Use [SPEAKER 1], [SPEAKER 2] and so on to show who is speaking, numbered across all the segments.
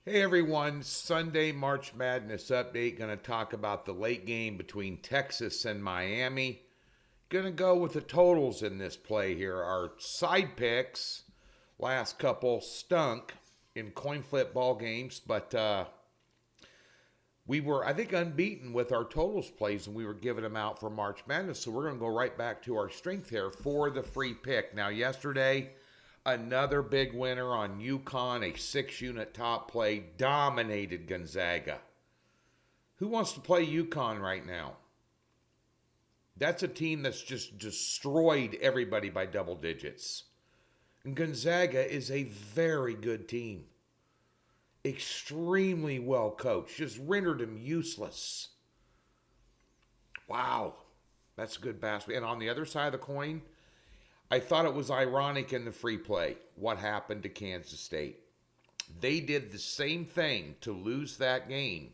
[SPEAKER 1] Hey everyone, Sunday March Madness update. Going to talk about the late game between Texas and Miami. Going to go with the totals in this play here. Our side picks, last couple stunk in coin flip ball games, but we were, I think, unbeaten with our totals plays and we were giving them out for March Madness. So we're going to go right back to our strength here for the free pick. Now, yesterday, another big winner on UConn, a 6-unit top play, dominated Gonzaga. Who wants to play UConn right now? That's a team that's just destroyed everybody by double digits. And Gonzaga is a very good team. Extremely well coached. Just rendered him useless. Wow. That's good basketball. And on the other side of the coin, I thought it was ironic in the free play what happened to Kansas State. They did the same thing to lose that game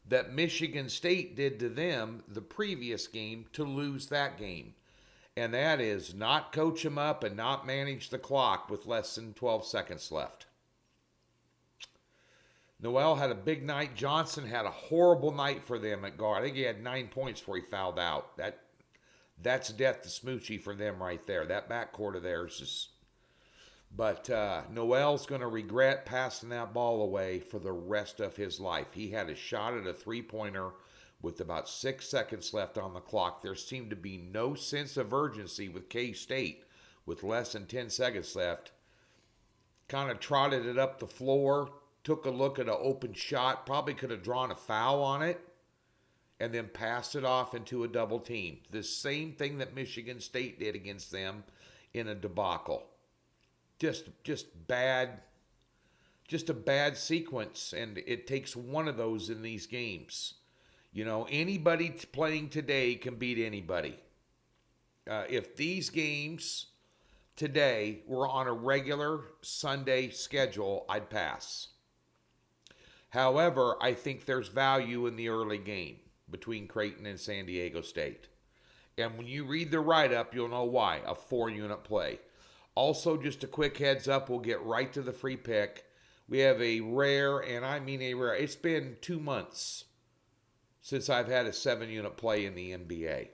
[SPEAKER 1] that Michigan State did to them the previous game to lose that game. And that is not coach them up and not manage the clock with less than 12 seconds left. Noel had a big night. Johnson had a horrible night for them at guard. I think he had 9 points before he fouled out. That's death to Smoochie for them right there. That backcourt of theirs is. But Noel's going to regret passing that ball away for the rest of his life. He had a shot at a three-pointer with about 6 seconds left on the clock. There seemed to be no sense of urgency with K-State with less than 10 seconds left. Kind of trotted it up the floor, took a look at an open shot, probably could have drawn a foul on it, and then passed it off into a double team. The same thing that Michigan State did against them in a debacle. Just bad, just a bad sequence, and it takes one of those in these games. You know, anybody playing today can beat anybody. If these games today were on a regular Sunday schedule, I'd pass. However, I think there's value in the early game between Creighton and San Diego State. And when you read the write-up, you'll know why. A 4-unit play. Also, just a quick heads up, we'll get right to the free pick. We have a rare, and I mean a rare, it's been 2 months since I've had a 7-unit play in the NBA.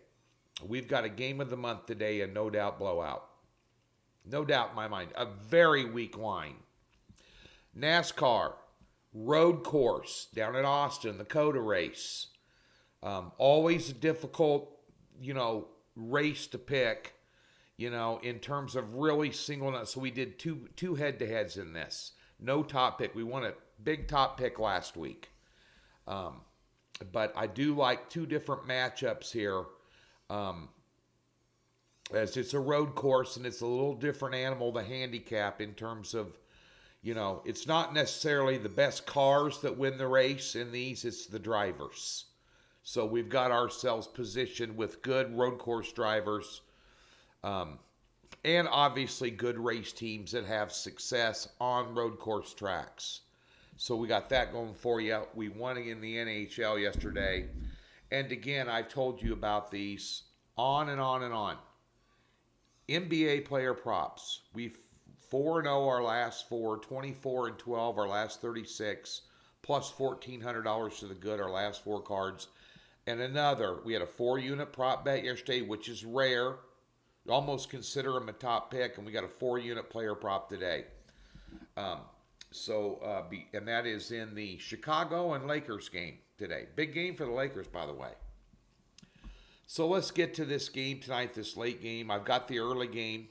[SPEAKER 1] We've got a game of the month today, and no doubt blowout. No doubt in my mind. A very weak line. NASCAR, road course down at Austin, the COTA race. Always a difficult, race to pick, in terms of really singling out. So we did two head-to-heads in this. No top pick. We won a big top pick last week. But I do like two different matchups here. As it's a road course and it's a little different animal to handicap in terms of, it's not necessarily the best cars that win the race in these, it's the drivers. So we've got ourselves positioned with good road course drivers and obviously good race teams that have success on road course tracks. So we got that going for you. We won in the NHL yesterday. And again, I've told you about these on and on and on. NBA player props. We've 4-0 our last 4, 24-12 our last 36, plus $1,400 to the good our last 4 cards. And we had a 4-unit prop bet yesterday, which is rare. Almost consider him a top pick, and we got a 4-unit player prop today. And that is in the Chicago and Lakers game today. Big game for the Lakers, by the way. So let's get to this game tonight, this late game. I've got the early game.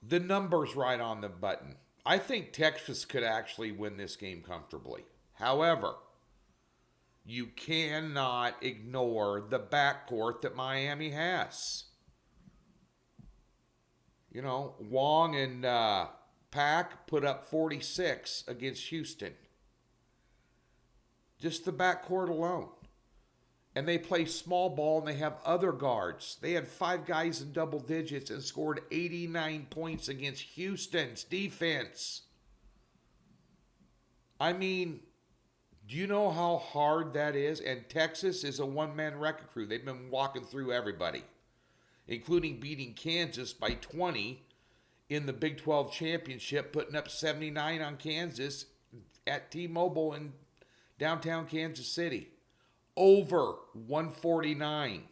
[SPEAKER 1] The number's right on the button. I think Texas could actually win this game comfortably. However, you cannot ignore the backcourt that Miami has. Wong and Pack put up 46 against Houston. Just the backcourt alone. And they play small ball and they have other guards. They had 5 guys in double digits and scored 89 points against Houston's defense. I mean, do you know how hard that is? And Texas is a one-man wrecking crew. They've been walking through everybody, including beating Kansas by 20 in the Big 12 championship, putting up 79 on Kansas at T-Mobile in downtown Kansas City. Over 149.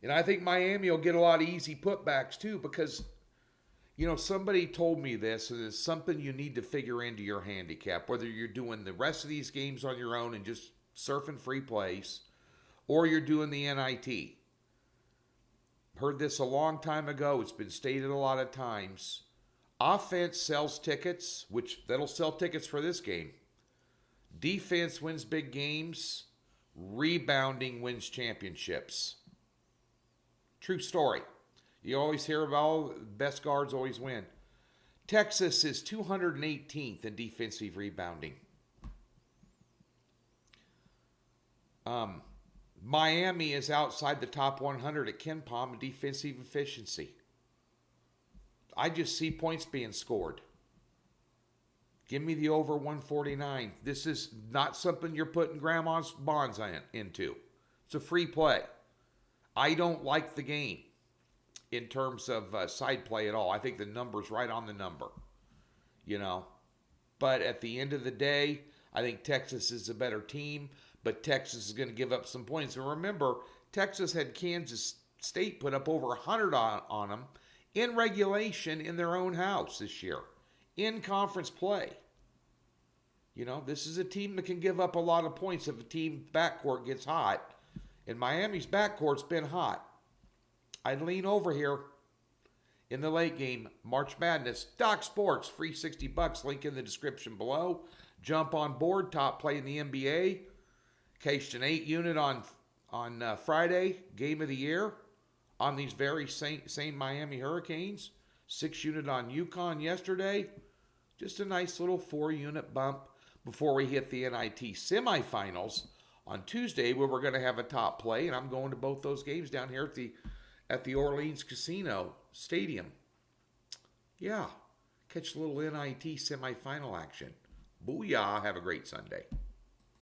[SPEAKER 1] And I think Miami will get a lot of easy putbacks too, because, somebody told me this, and it's something you need to figure into your handicap, whether you're doing the rest of these games on your own and just surfing free plays, or you're doing the NIT. Heard this a long time ago. It's been stated a lot of times. Offense sells tickets, which that'll sell tickets for this game. Defense wins big games. Rebounding wins championships. True story. You always hear about all the best guards always win. Texas is 218th in defensive rebounding. Miami is outside the top 100 at KenPom in defensive efficiency. I just see points being scored. Give me the over 149. This is not something you're putting grandma's bonds into. It's a free play. I don't like the game in terms of side play at all. I think the number's right on the number, But at the end of the day, I think Texas is a better team, but Texas is going to give up some points. And remember, Texas had Kansas State put up over 100 on them in regulation in their own house this year, in conference play. This is a team that can give up a lot of points if a team backcourt gets hot. And Miami's backcourt's been hot. I'd lean over here in the late game. March Madness. Doc Sports. Free $60. Link in the description below. Jump on board. Top play in the NBA. Cased an 8 unit on Friday. Game of the year. On these very same Miami Hurricanes. 6 unit on UConn yesterday. Just a nice little 4 unit bump before we hit the NIT semifinals on Tuesday, where we're going to have a top play, and I'm going to both those games down here at the Orleans Casino Stadium. Yeah, catch a little NIT semifinal action. Booyah! Have a great Sunday.